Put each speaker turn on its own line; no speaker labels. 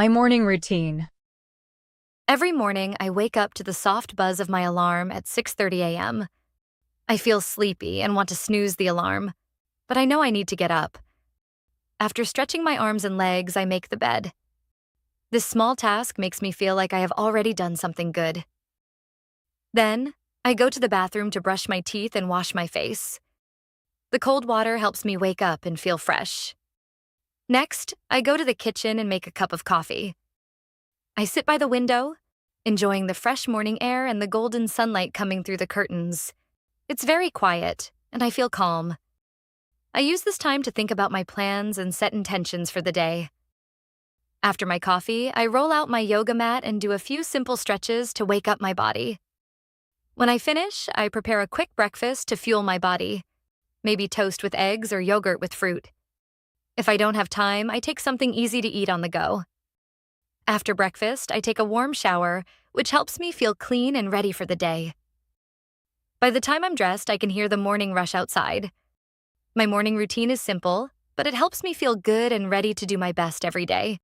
My morning routine.
Every morning, I wake up to the soft buzz of my alarm at 6:30 a.m. I feel sleepy and want to snooze the alarm, but I know I need to get up. After stretching my arms and legs, I make the bed. This small task makes me feel like I have already done something good. Then, I go to the bathroom to brush my teeth and wash my face. The cold water helps me wake up and feel fresh. Next, I go to the kitchen and make a cup of coffee. I sit by the window, enjoying the fresh morning air and the golden sunlight coming through the curtains. It's very quiet, and I feel calm. I use this time to think about my plans and set intentions for the day. After my coffee, I roll out my yoga mat and do a few simple stretches to wake up my body. When I finish, I prepare a quick breakfast to fuel my body, maybe toast with eggs or yogurt with fruit. If I don't have time, I take something easy to eat on the go. After breakfast, I take a warm shower, which helps me feel clean and ready for the day. By the time I'm dressed, I can hear the morning rush outside. My morning routine is simple, but it helps me feel good and ready to do my best every day.